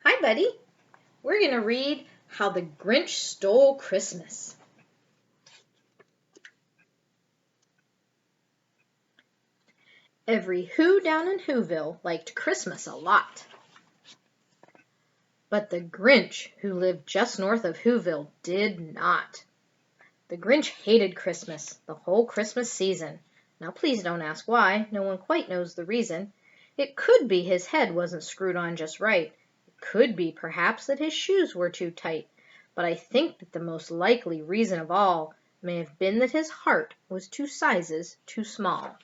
Hi, buddy. We're going to read How the Grinch Stole Christmas. Every Who down in Whoville liked Christmas a lot. But the Grinch, who lived just north of Whoville, did not. The Grinch hated Christmas, the whole Christmas season. Now please don't ask why, no one quite knows the reason. It could be his head wasn't screwed on just right. It could be, perhaps, that his shoes were too tight. But I think that the most likely reason of all may have been that his heart was 2 sizes too small.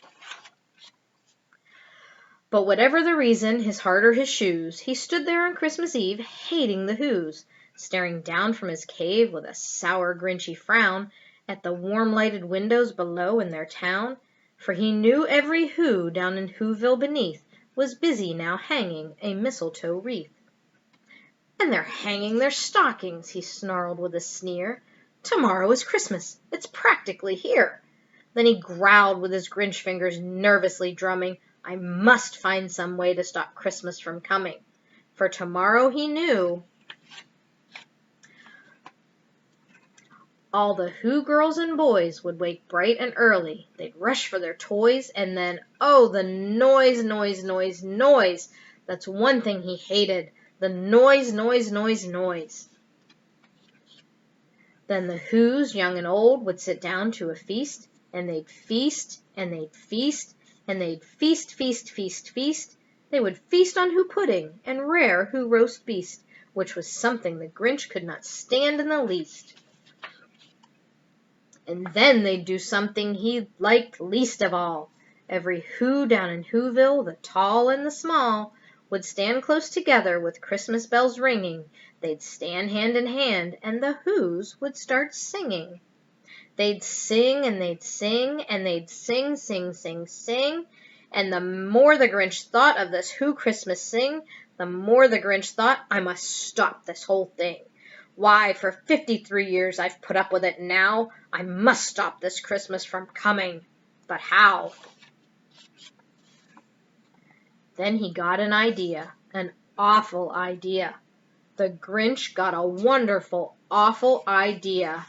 But whatever the reason, his heart or his shoes, he stood there on Christmas Eve hating the Whos, staring down from his cave with a sour, grinchy frown at the warm-lighted windows below in their town, for he knew every Who down in Whoville beneath was busy now hanging a mistletoe wreath. "And they're hanging their stockings," he snarled with a sneer. "Tomorrow is Christmas. It's practically here." Then he growled with his Grinch fingers nervously drumming, "I must find some way to stop Christmas from coming." For tomorrow, he knew, all the Who girls and boys would wake bright and early. They'd rush for their toys, and then, oh, the noise, noise, noise, noise! That's one thing he hated, the noise, noise, noise, noise. Then the Whos, young and old, would sit down to a feast, and they'd feast, and they'd feast, and they'd feast, feast, feast, feast. They would feast on Who pudding and rare Who roast beast, which was something the Grinch could not stand in the least. And then they'd do something he liked least of all. Every Who down in Whoville, the tall and the small, would stand close together with Christmas bells ringing. They'd stand hand in hand, and the Whos would start singing. They'd sing, and they'd sing, and they'd sing, sing, sing, sing. And the more the Grinch thought of this Who Christmas sing, the more the Grinch thought, "I must stop this whole thing. Why, for 53 years I've put up with it now. I must stop this Christmas from coming. But how?" Then he got an idea, an awful idea. The Grinch got a wonderful, awful idea.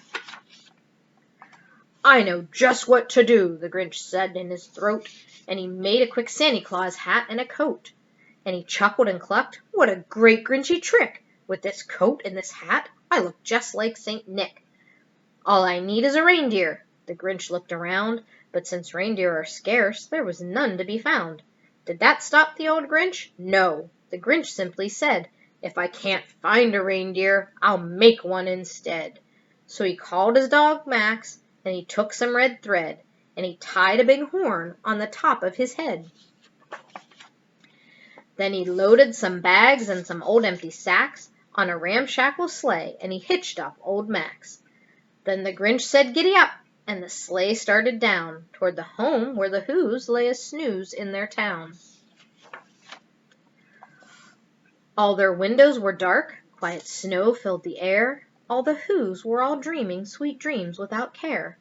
"I know just what to do," the Grinch said in his throat, and he made a quick Santa Claus hat and a coat. And he chuckled and clucked, "What a great Grinchy trick! With this coat and this hat, I look just like Saint Nick. All I need is a reindeer." The Grinch looked around, but since reindeer are scarce, there was none to be found. Did that stop the old Grinch? No. The Grinch simply said, "If I can't find a reindeer, I'll make one instead." So he called his dog Max, and he took some red thread, and he tied a big horn on the top of his head. Then he loaded some bags and some old empty sacks on a ramshackle sleigh, and he hitched up old Max. Then the Grinch said, "Giddy up," and the sleigh started down toward the home where the Whos lay a snooze in their town. All their windows were dark, quiet snow filled the air. All the Whos were all dreaming sweet dreams without care.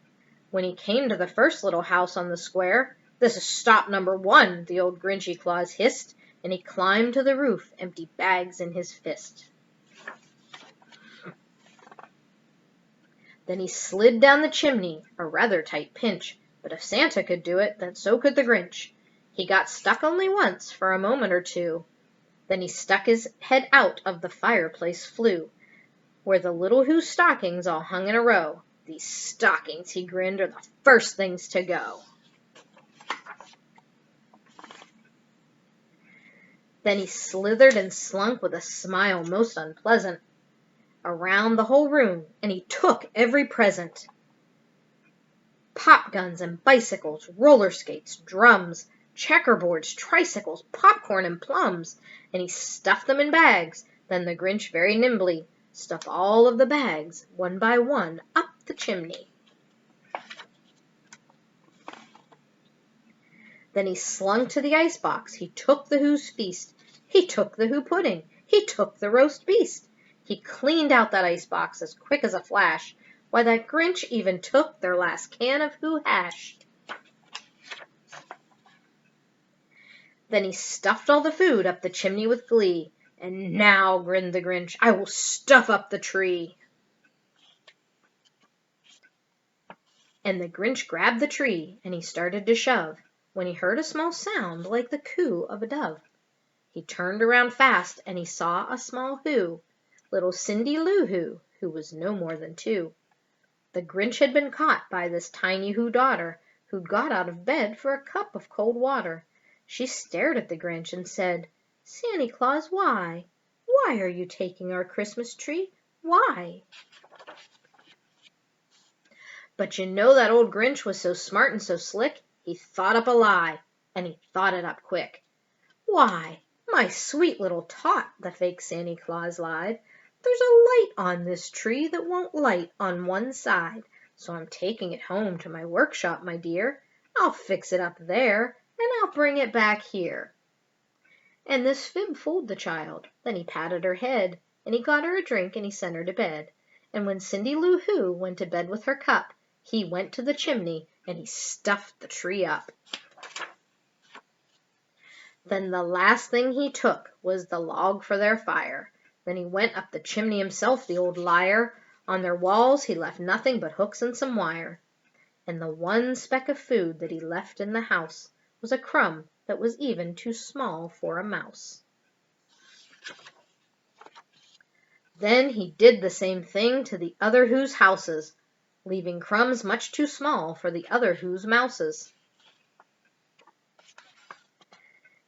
When he came to the first little house on the square, "This is stop number 1, the old Grinchy Claus hissed, and he climbed to the roof, empty bags in his fist. Then he slid down the chimney, a rather tight pinch, but if Santa could do it, then so could the Grinch. He got stuck only once, for a moment or two. Then he stuck his head out of the fireplace flue, where the little Who stockings all hung in a row. "These stockings," he grinned, "are the first things to go." Then he slithered and slunk with a smile most unpleasant around the whole room, and he took every present. Pop guns and bicycles, roller skates, drums, checkerboards, tricycles, popcorn and plums, and he stuffed them in bags. Then the Grinch very nimbly stuffed all of the bags, one by one, up the chimney. Then he slunk to the icebox. He took the Who's feast. He took the Who pudding. He took the roast beast. He cleaned out that icebox as quick as a flash. Why, that Grinch even took their last can of Who hash. Then he stuffed all the food up the chimney with glee. "And now," grinned the Grinch, "I will stuff up the tree." And the Grinch grabbed the tree, and he started to shove, when he heard a small sound like the coo of a dove. He turned around fast, and he saw a small Who, little Cindy Lou who was no more than 2. The Grinch had been caught by this tiny Who daughter, who'd got out of bed for a cup of cold water. She stared at the Grinch and said, "Santa Claus, why? Why are you taking our Christmas tree? Why?" But you know that old Grinch was so smart and so slick, he thought up a lie, and he thought it up quick. "Why, my sweet little tot," the fake Santa Claus lied, "there's a light on this tree that won't light on one side, so I'm taking it home to my workshop, my dear. I'll fix it up there, and I'll bring it back here." And this fib fooled the child. Then he patted her head, and he got her a drink, and he sent her to bed. And when Cindy Lou Who went to bed with her cup, he went to the chimney, and he stuffed the tree up. Then the last thing he took was the log for their fire. Then he went up the chimney himself, the old liar. On their walls he left nothing but hooks and some wire. And the one speck of food that he left in the house was a crumb that was even too small for a mouse. Then he did the same thing to the other Who's houses, leaving crumbs much too small for the other Who's mouses.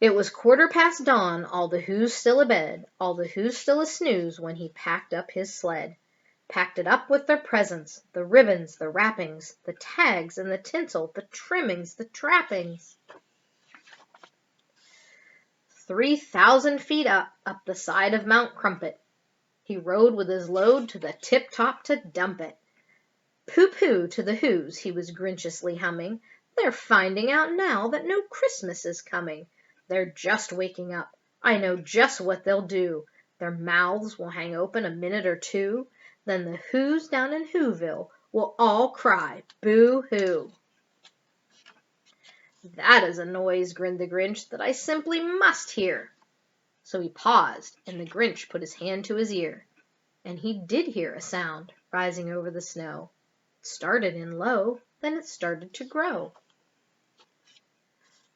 It was 1/4 past dawn, all the Who's still abed, all the Who's still a-snooze, when he packed up his sled. Packed it up with their presents, the ribbons, the wrappings, the tags and the tinsel, the trimmings, the trappings. 3,000 feet up the side of Mount Crumpet, he rode with his load to the tip-top to dump it. "Pooh-pooh to the Who's," he was grinchiously humming, "they're finding out now that no Christmas is coming. They're just waking up. I know just what they'll do. Their mouths will hang open a minute or two. Then the Who's down in Whoville will all cry boo-hoo." "That is a noise," grinned the Grinch, "that I simply must hear." So he paused, and the Grinch put his hand to his ear. And he did hear a sound rising over the snow. It started in low, then it started to grow.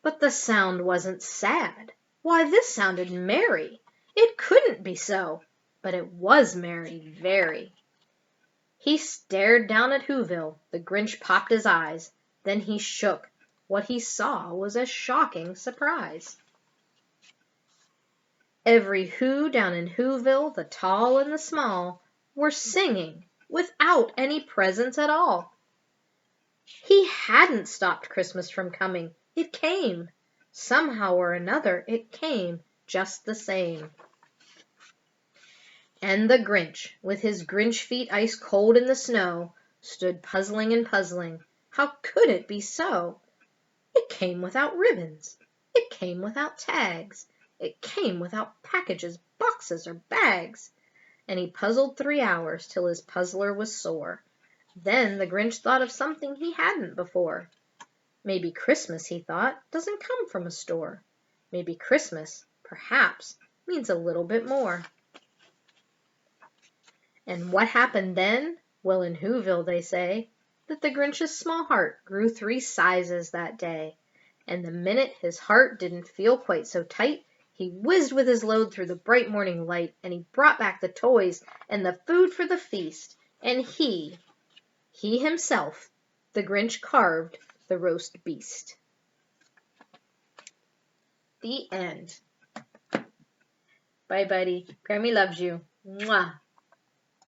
But the sound wasn't sad. Why, this sounded merry. It couldn't be so, but it was merry, very. He stared down at Whoville. The Grinch popped his eyes. Then he shook. What he saw was a shocking surprise. Every Who down in Whoville, the tall and the small, were singing without any presents at all. He hadn't stopped Christmas from coming. It came. Somehow or another, it came just the same. And the Grinch, with his Grinch feet ice cold in the snow, stood puzzling and puzzling. How could it be so? It came without ribbons. It came without tags. It came without packages, boxes, or bags. And he puzzled 3 hours till his puzzler was sore. Then the Grinch thought of something he hadn't before. Maybe Christmas, he thought, doesn't come from a store. Maybe Christmas, perhaps, means a little bit more. And what happened then? Well, in Whoville they say that the Grinch's small heart grew 3 sizes that day. And the minute his heart didn't feel quite so tight, he whizzed with his load through the bright morning light, and he brought back the toys and the food for the feast, and he himself, the Grinch, carved the roast beast. The end. Bye, buddy. Grammy loves you. Mwah.